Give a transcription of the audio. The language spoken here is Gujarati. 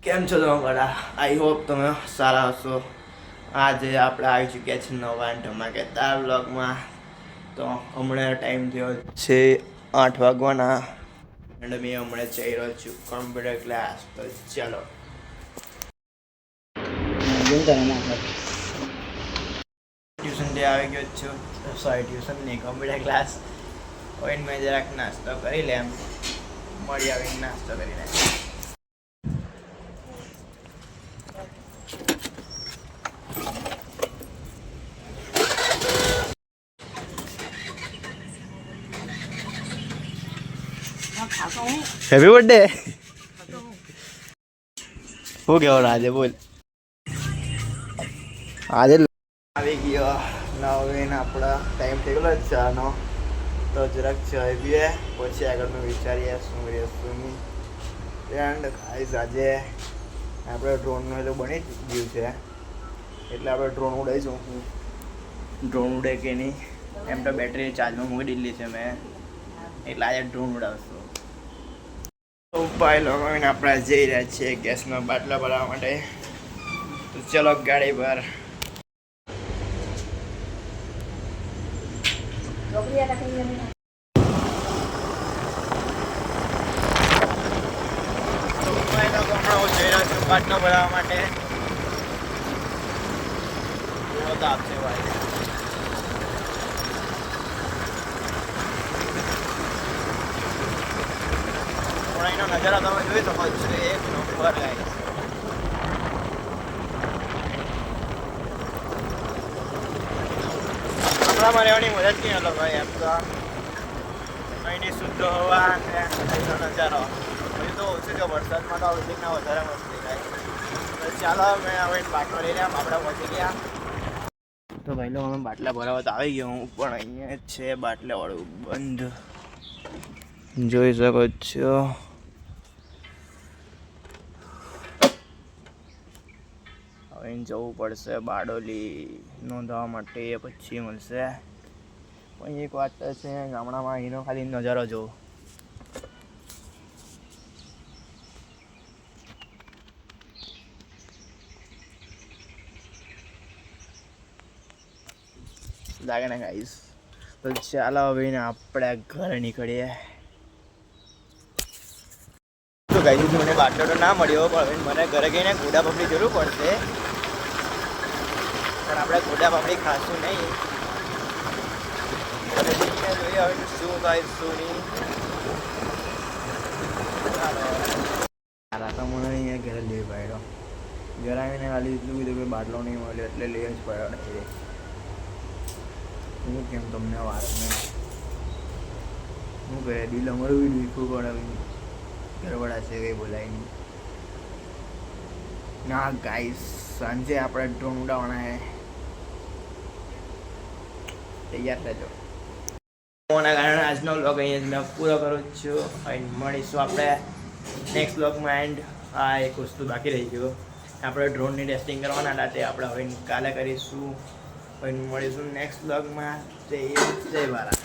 કેમ છો તમે બધા? આઈ હોપ તમે સારા હશો. આજે આપણે આવી ચૂક્યા છીએ નવા ધમાકેદાર વ્લોગમાં. તો હમણાં ટાઈમ થયો છે 8 વાગવાના અને મેં હમણાં જઈ રહ્યો છું કોમ્પ્યુટર ક્લાસ. તો ચાલો ટ્યુશનથી આવી ગયો છું. સોરી, ટ્યુશન નહીં, કોમ્પ્યુટર ક્લાસ. હવે મેં જરાક નાસ્તો કરી લે, એમ મળી આવીને નાસ્તો કરી લે. Happy birthday. શું કહેવાનું આજે? બોલ. આજે આવી ગયો નવીન, આપણા ટાઈમ થઈ ગયો ચાનો. તો જરાક ચાય પીએ, પછી આગળનું વિચારીએ શું કરીએ શું નહીં. એન્ડ ગાઈસ, આજે આપણે ડ્રોનનું એ તો બની ગયું છે, એટલે આપણે ડ્રોન ઉડાવીશું. ડ્રોન ઉડે કે નહીં, એમ તો બેટરી ચાર્જમાં મૂકી દીધી છે મેં, એટલે આજે ડ્રોન ઉડાવશું. તો ભાઈ લોકો આપણે જઈ રહ્યા છીએ ગેસના બાટલા ભરવા માટે. તો ચલો ગાડી પર. બાટલો ભરાવા માટે આપશે ભાઈ. એનો નજારો તમે જોઈ શકો છો, એક નંબર ગાઈસ. ગામડામાં રહેવાની મજા જ કંઈ અલગ હોય એમ તો. અહીંની શુદ્ધ હવા અને અહીંનો નજારો હજુ તો ઓછું છે. વરસાદમાં તો આવતીના વધારે મસ્ત થાય. તો ચાલો મેં હવે બાટલો લઈ રહ્યા, આપણે પહોંચી ગયા. તો ભાઈ લો, અમે બાટલા ભરાવા તો આવી ગયો હું, પણ અહીંયા જ છે બાટલાવાળું બંધ, જોઈ શકો છો. હવે જવું પડશે બારડોલી નોંધાવવા માટે, પછી મળશે. પણ એક વાત છે, ગામડામાં અહીંનો ખાલી નજારો જોવો. લાગે ને ગાઈસ. તો ચાલો હવે આપણે ઘરે નીકળીએ. તો ગાઈસ, મને બાટલો તો ના મળ્યો, પણ મને ઘરે ગઈને ગોડા પાપડી જરૂર પડશે. પણ આપણે ગોડા પાપડી ખાશું નહીં. જોઈએ હવે શું થાય શું નહીં. તો મને અહીંયા ઘરે લઈ પડ્યો. ઘરે આવીને ખાલી એટલું કીધું કે બાટલો નહીં મળ્યો, એટલે લઈ જ પડ્યો. હું કેમ તમને વાત નહીં, હું કહે દિલ અમારું બી દુખવું પડે. ઘરવાળા છે કંઈ બોલાય નહીં ના. ગાઈસ, સાંજે આપણે ડ્રોન ઉડાવવાના છે, તૈયાર રહેજો. હોવાના કારણે આજનો વ્લોગ અહીંયા મેં પૂરો કરું છું. અને મળીશું આપણે નેક્સ્ટ વ્લોગમાં. એન્ડ આ એક વસ્તુ બાકી રહી ગયું, આપણે ડ્રોનની ટેસ્ટિંગ કરવાના હતા, તે આપણે હવે કાલે કરીશું. હવે મળીશું નેક્સ્ટ વ્લોગમાં. જય ભારત.